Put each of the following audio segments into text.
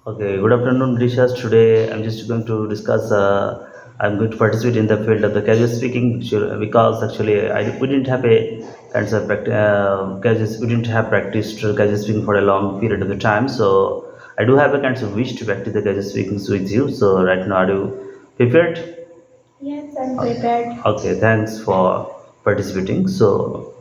Okay, good afternoon, Rishas. Today I'm just going to discuss. I'm going to participate in the field of the casual speaking because actually we didn't have a kinds of we didn't have practiced casual speaking for a long period of the time. So I do have a kind of wish to practice the casual speaking with you. So right now, are you prepared? Yes, I'm prepared. Okay, thanks for participating. So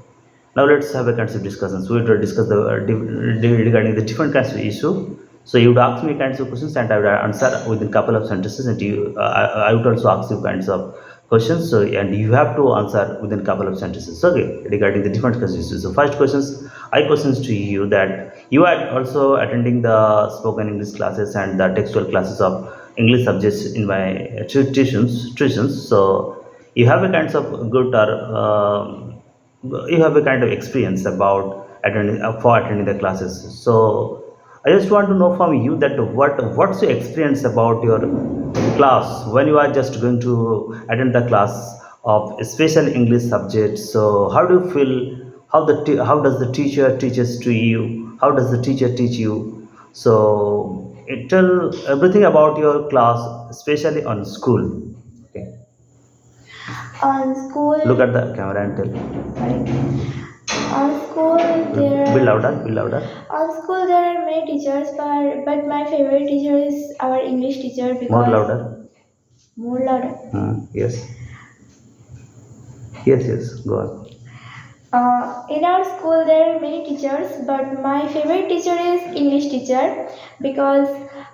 now let's have a kinds of discussion. So we will discuss regarding the different kinds of issue. So you would ask me kinds of questions and I would answer within a couple of sentences. And I would also ask you kinds of questions. So and you have to answer within a couple of sentences. Okay, regarding the different kinds of issues. So first questions, I questions to you that you are also attending the spoken English classes and the textual classes of English subjects in my tuitions. So you have a kinds of good or you have a kind of experience about attending the classes. So I just want to know from you that what's your experience about your class when you are just going to attend the class of a special English subject. So how do you feel? How does the teacher teaches to you? How does the teacher teach you? So tell everything about your class, especially on school. Okay, On look school, at the camera and tell. sorry. On school Be there louder, be louder. on school there are many teachers, but my favorite teacher is our English teacher More because louder. more louder. Yes. Yes, yes. Go on. In our school there are many teachers, but my favorite teacher is English teacher because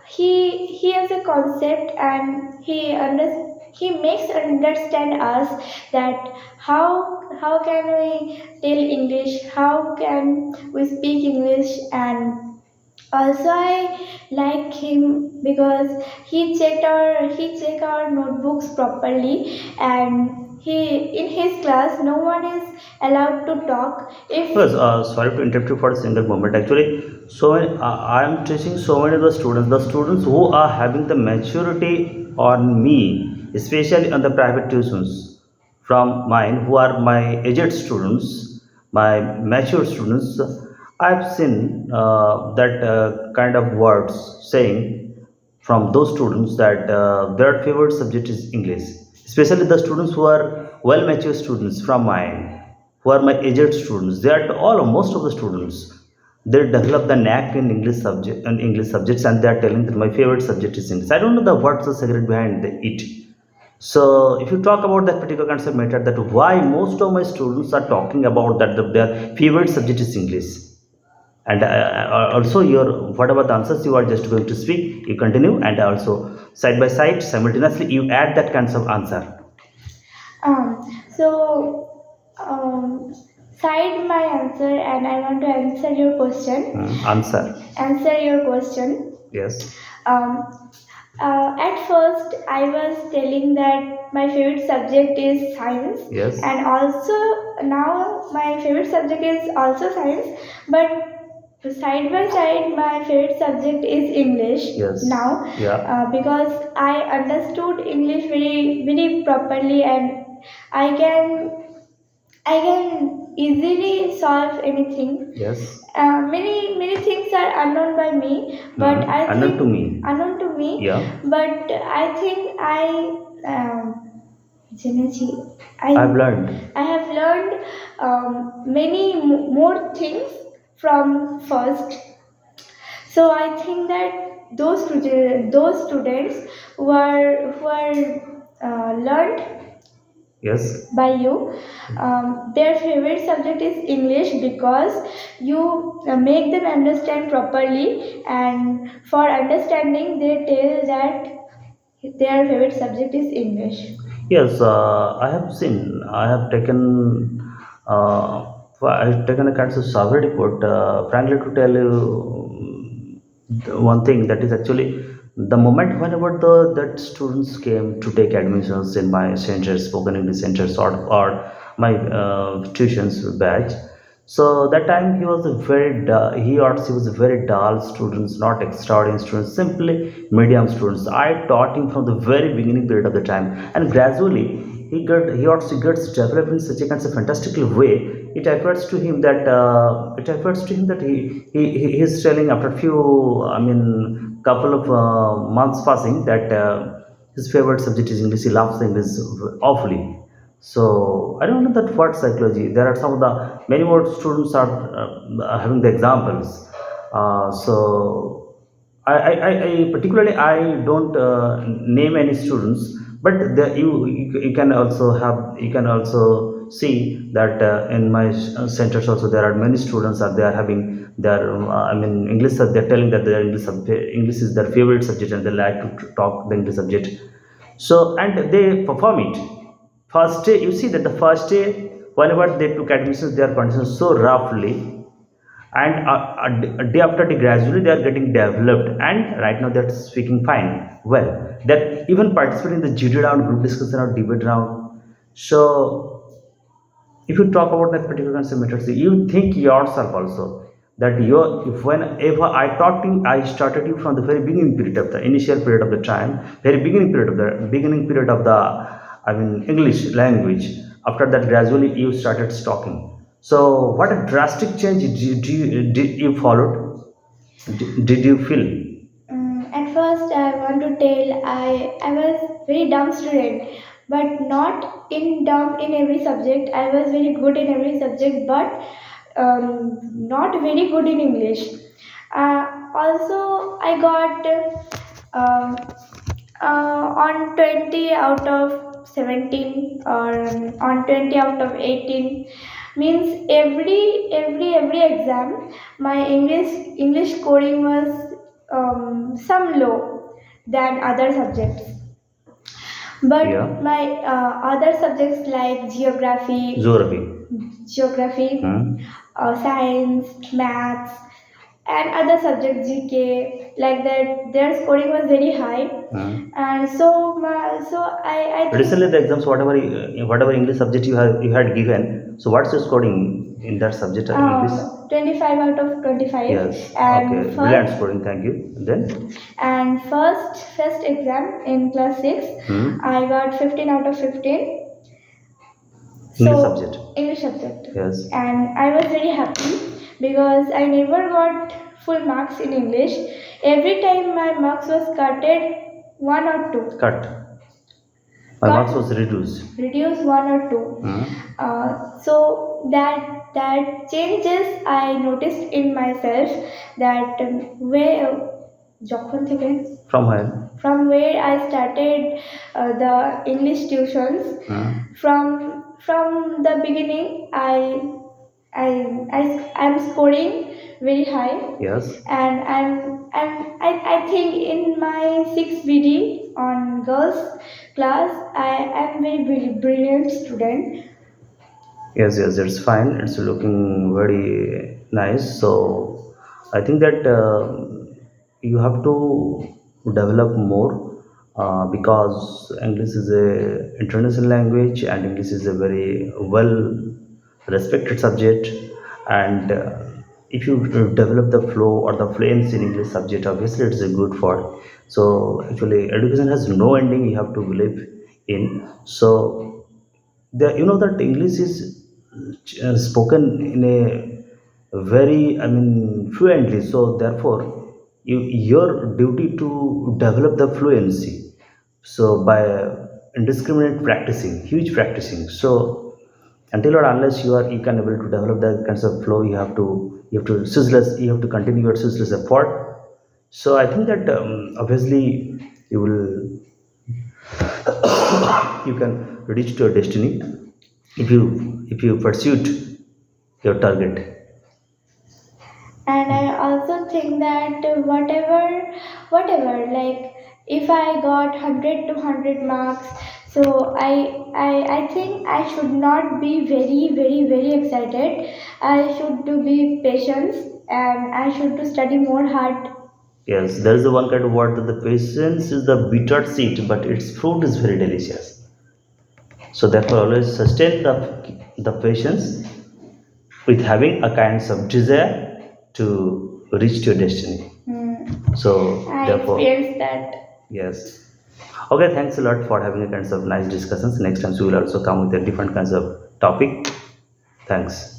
he has a concept and he makes understand us that how can we tell English, how can we speak English, and also I like him because he checked our notebooks properly, and he in his class no one is allowed to talk Yes, if sorry to interrupt you for a single moment. Actually, I am teaching so many of the students who are having the maturity on me, especially on the private tuitions from mine, who are my aged students, my mature students. I've seen that kind of words saying from those students that their favorite subject is English, especially the students who are well mature students from mine, who are my aged students. They are all most of the students. They develop the knack in English subjects, and they are telling that my favorite subject is English. I don't know the what's the secret behind it. So if you talk about that particular concept matter, that why most of my students are talking about that their favorite subject is English, and also your whatever the answers you are just going to speak, you continue, and also side by side simultaneously you add that kinds of answer. so side my answer, and I want to answer your question. Answer. Answer your question. Yes. Um, at first, I was telling that my favorite subject is science, Yes. and also now my favorite subject is also science. But side by side, my favorite subject is English. Yes. Now, Yeah. because I understood English very properly, and I can I can easily solve anything. Yes. Many things are unknown by me, but I Unknown think to me. unknown to me. Yeah. But I think জেনেছি. I've learned. I have learned many more things from first. So I think that those students who are learned. Yes. By you. Their favorite subject is English because you make them understand properly, and for understanding, they tell that their favorite subject is English. Yes, I have seen. I have taken. I've taken a kind of survey report. Frankly, to tell you one thing that is actually the moment whenever the that students came to take admissions in my centers, spoken English centers, or my tuitions batch. So that time he was a he or she was a very dull students, not extraordinary students, simply medium students. I taught him from the very beginning period of the time, and gradually he or she gets developed in such a kind of fantastical way. It appears to him that he is telling after few, I mean, couple of months passing that his favorite subject is English. He loves English awfully. So I don't know that what psychology. There are some of the many more students are having the examples. So I particularly I don't name any students, but you can also have you can also see that in my centers also there are many students are they are having their I mean English they're telling that their English is their favorite subject and they like to talk the English subject. So and they perform it. First day you see that the first day whenever they took admissions they are conditioned so roughly and day after day gradually they are getting developed and right now they're speaking fine well that even participate in the jury round group discussion or debate round. So if you talk about that particular kind of methods you think yourself also that you if whenever I taught you I started you from the very beginning period of the initial period of the time very beginning period of the I mean English language. After that gradually you started talking. So what a drastic change did you followed, did you feel? At first, I want to tell I was very dumb student, but not in dumb in every subject. I was very good in every subject, but not very good in English. Also, I got um, on 20 out of 17 or on 20 out of 18 means every exam my English scoring was some low than other subjects, Yeah. but my other subjects like Zorabi. geography, Hmm. science, maths, and other subjects GK like that their scoring was very high. Hmm. And so I think Recently, the exams, whatever English subject you had given, so what's your scoring in that subject English? 25 out of 25. Yes. And Okay. Brilliant first scoring. Thank you. Then. and first exam in class 6 Hmm. I got 15 out of 15. English So subject. English subject. Yes. And I was very happy because I never got full marks in English. Every time my marks was cutted one or two. Cut. My marks was reduced. Reduce one or two. Hmm. So that changes I noticed in myself that where যখন থেকে From where? from where I started the English tuitions. Hmm. From the beginning I I'm scoring very high. Yes. And I think in my 6th BD on girls class I am very brilliant student. Yes, yes, it's fine. It's looking very nice. So I think that you have to develop more because English is a international language and English is a very well respected subject. And if you develop the flow or the fluency in English subject, obviously it's a good for. So actually, education has no ending. You have to believe in. So you know that English is spoken in a very I mean fluently, so therefore your duty to develop the fluency so by indiscriminate practicing huge practicing. So until or unless you can able to develop that kinds of flow you have to continue your ceaseless effort. So I think that obviously you will you can reach to your destiny if you pursued your target. And I also think that whatever like if I got 100 to 100 marks, so I think I should not be very excited. I should to be patient and I should to study more hard. Yes, there is the one kind of word that the patience is the bitter seed but its fruit is very delicious. So therefore always sustain the patience with having a kinds of desire to reach to your destiny. So I therefore, experienced that. yes. Okay, thanks a lot for having a kinds of nice discussions. Next time we will also come with a different kinds of topic. Thanks.